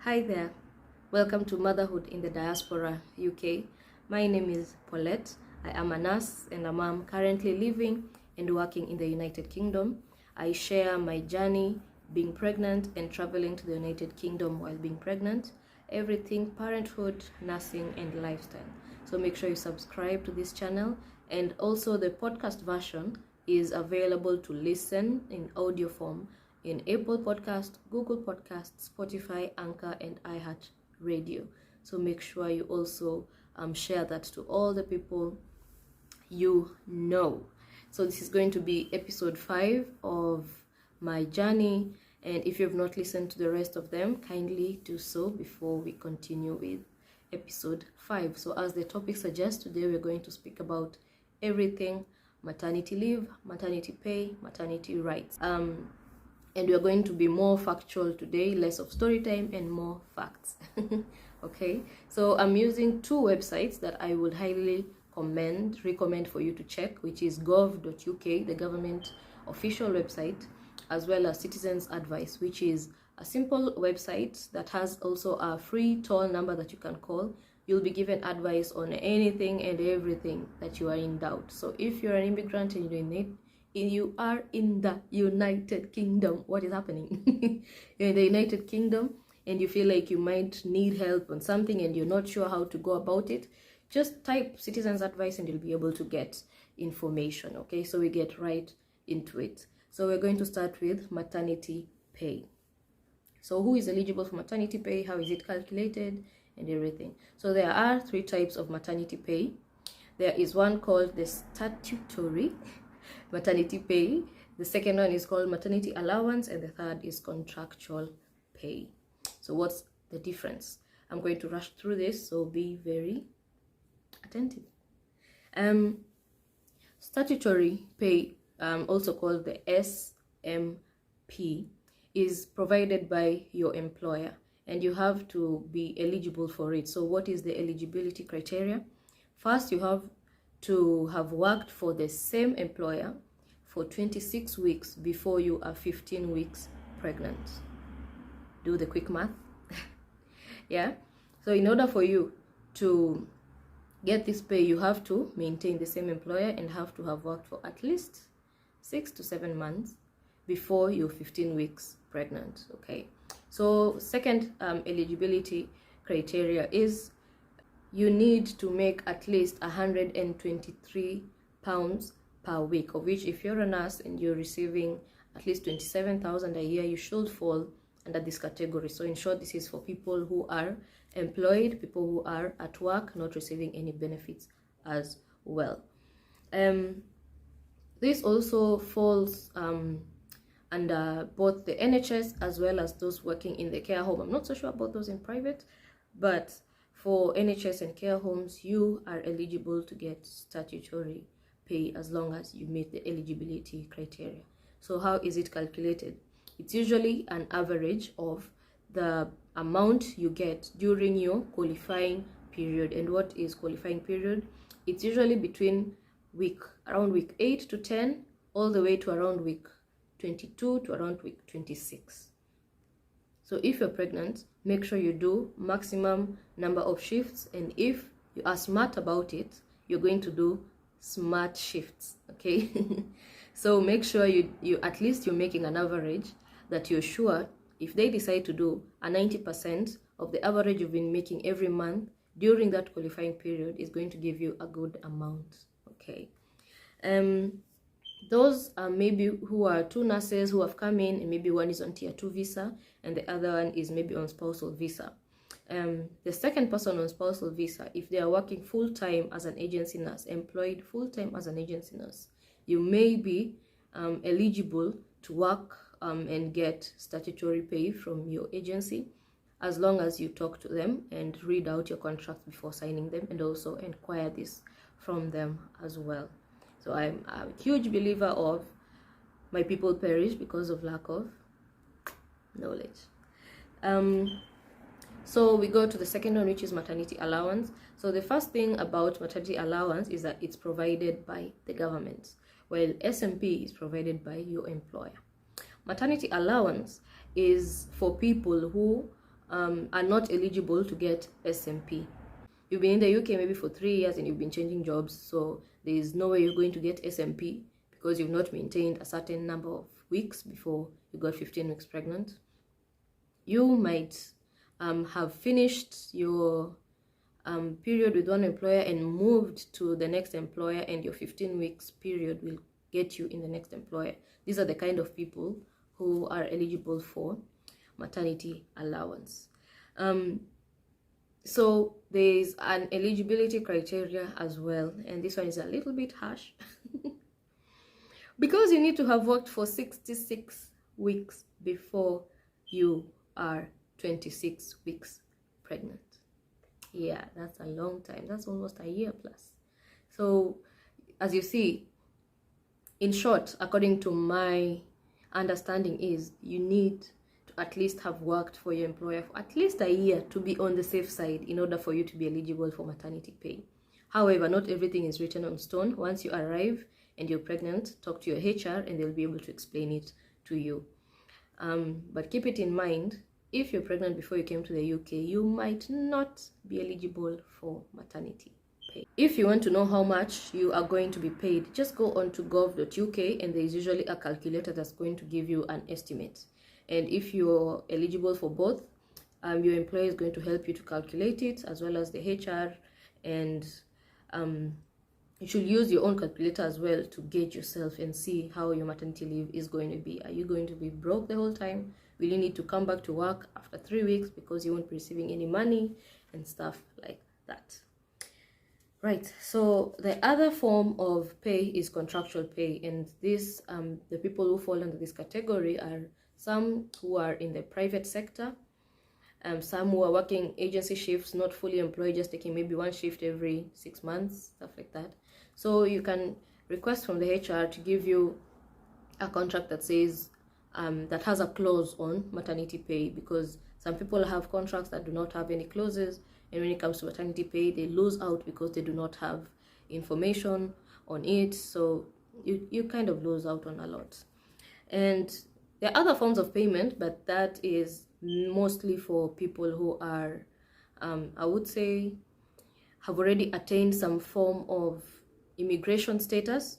Hi there, welcome to Motherhood in the Diaspora, UK. My name is Paulette. I am a nurse and a mom currently living and working in the United Kingdom. I share my journey being pregnant and traveling to the United Kingdom while being pregnant, everything parenthood, nursing, and lifestyle. So make sure you subscribe to this channel, and also the podcast version is available to listen in audio form in Apple Podcast, Google Podcast, Spotify, Anchor, and iHeart Radio. So make sure you also share that to all the people you know. So this is going to be episode 5 of my journey, and if you've not listened to the rest of them, kindly do so before we continue with episode 5. So as the topic suggests, today we're going to speak about everything maternity leave, maternity pay, maternity rights. And we are going to be more factual today, less of story time and more facts. Okay, so I'm using 2 websites that I would highly recommend for you to check, which is gov.uk, the government official website, as well as Citizens Advice, which is a simple website that has also a free toll number that you can call. You'll be given advice on anything and everything that you are in doubt. So if you're an immigrant and you are in the United Kingdom, what is happening? You're in the United Kingdom and you feel like you might need help on something and you're not sure how to go about it, just type Citizens Advice and you'll be able to get information. Okay, so we get right into it. So we're going to start with maternity pay. So who is eligible for maternity pay? How is it calculated? And everything. So there are 3 types of maternity pay. There is one called the statutory maternity pay, the second one is called maternity allowance, and the third is contractual pay. So what's the difference? I'm going to rush through this, so be very attentive. Statutory pay, also called the SMP, is provided by your employer and you have to be eligible for it. So what is the eligibility criteria? First, you have to have worked for the same employer for 26 weeks before you are 15 weeks pregnant. Do the quick math. Yeah, so in order for you to get this pay, you have to maintain the same employer and have to have worked for at least 6 to 7 months before you're 15 weeks pregnant. Okay, so second eligibility criteria is you need to make at least 123 pounds per week, of which if you're a nurse and you're receiving at least 27,000 a year, you should fall under this category. So in short, this is for people who are employed, people who are at work, not receiving any benefits as well. This also falls under both the NHS as well as those working in the care home. I'm not so sure about those in private, but for NHS and care homes, you are eligible to get statutory pay as long as you meet the eligibility criteria. So how is it calculated? It's usually an average of the amount you get during your qualifying period. And what is qualifying period? It's usually between around week 8 to 10, all the way to around week 22 to around week 26. So if you're pregnant, make sure you do maximum number of shifts, and if you are smart about it, you're going to do smart shifts. Okay. So make sure you at least you're making an average that you're sure if they decide to do a 90% of the average you've been making every month during that qualifying period is going to give you a good amount. Okay. Those are maybe who are 2 nurses who have come in, and maybe one is on tier 2 visa and the other one is maybe on spousal visa. The second person on spousal visa, if they are working full-time as an agency nurse, employed full-time as an agency nurse, you may be eligible to work and get statutory pay from your agency, as long as you talk to them and read out your contract before signing them, and also inquire this from them as well. So I'm a huge believer of my people perish because of lack of knowledge. So we go to the second one, which is maternity allowance. So the first thing about maternity allowance is that it's provided by the government, while SMP is provided by your employer. Maternity allowance is for people who are not eligible to get SMP. You've been in the UK maybe for 3 years and you've been changing jobs, so there is no way you're going to get SMP because you've not maintained a certain number of weeks before you got 15 weeks pregnant. You might have finished your period with one employer and moved to the next employer, and your 15 weeks period will get you in the next employer. These are the kind of people who are eligible for maternity allowance. So there's an eligibility criteria as well, and this one is a little bit harsh because you need to have worked for 66 weeks before you are 26 weeks pregnant. Yeah, that's a long time. That's almost a year plus. So as you see, in short, according to my understanding, is you need to at least have worked for your employer for at least a year to be on the safe side in order for you to be eligible for maternity pay. However, not everything is written on stone. Once you arrive and you're pregnant, talk to your HR and they'll be able to explain it to you. But keep it in mind, if you're pregnant before you came to the UK, you might not be eligible for maternity pay. If you want to know how much you are going to be paid, just go on to gov.uk and there is usually a calculator that's going to give you an estimate. And if you're eligible for both, your employer is going to help you to calculate it, as well as the HR, and you should use your own calculator as well to gauge yourself and see how your maternity leave is going to be. Are you going to be broke the whole time? Will you need to come back to work after 3 weeks because you won't be receiving any money and stuff like that? Right, so the other form of pay is contractual pay, and this the people who fall under this category are some who are in the private sector, some who are working agency shifts, not fully employed, just taking maybe one shift every 6 months, stuff like that. So you can request from the HR to give you a contract that says that has a clause on maternity pay, because some people have contracts that do not have any clauses, and when it comes to maternity pay, they lose out because they do not have information on it. So you kind of lose out on a lot. And there are other forms of payment, but that is mostly for people who are, I would say, have already attained some form of immigration status,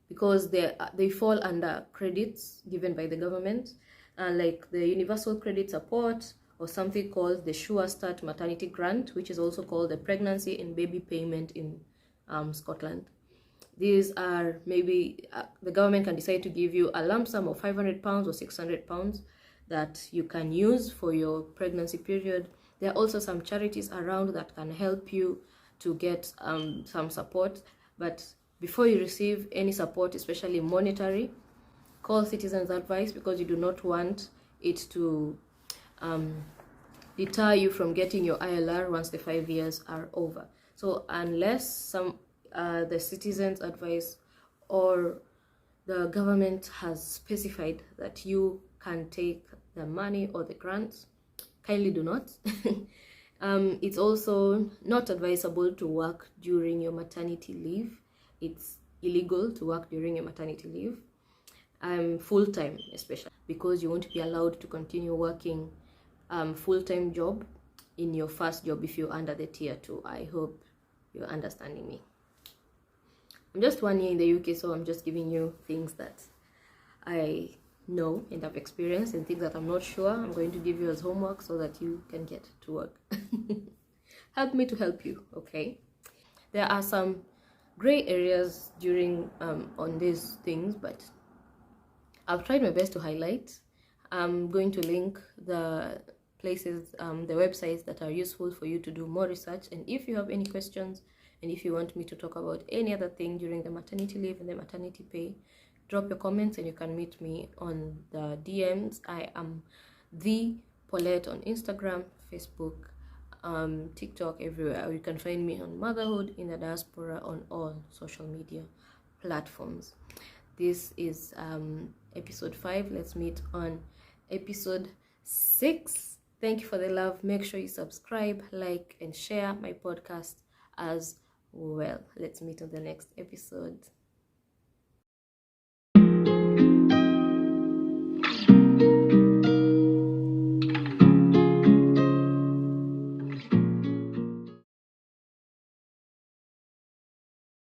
because they fall under credits given by the government, like the universal credit support, or something called the Sure Start maternity grant, which is also called the pregnancy and baby payment in Scotland. These are maybe the government can decide to give you a lump sum of £500 or £600 that you can use for your pregnancy period. There are also some charities around that can help you to get some support, but before you receive any support, especially monetary, call Citizens Advice, because you do not want it to deter you from getting your ILR once the 5 years are over. So unless the Citizens Advice or the government has specified that you can take the money or the grants, kindly do not. It's also not advisable to work during your maternity leave. It's illegal to work during your maternity leave, full-time especially, because you won't be allowed to continue working full-time job in your first job if you're under the tier 2. I hope you're understanding me. I'm just 1 year in the UK, so I'm just giving you things that I know and have experienced, and things that I'm not sure I'm going to give you as homework so that you can get to work. Help me to help you, okay? There are some gray areas during on these things, but I've tried my best to highlight. I'm going to link the places, the websites that are useful for you to do more research. And if you have any questions, and if you want me to talk about any other thing during the maternity leave and the maternity pay, drop your comments and you can meet me on the DMs. I am the Paulette on Instagram, Facebook, TikTok, everywhere. Or you can find me on Motherhood in the Diaspora on all social media platforms. This is episode 5. Let's meet on episode 6. Thank you for the love. Make sure you subscribe, like, and share my podcast as well. Let's meet on the next episode.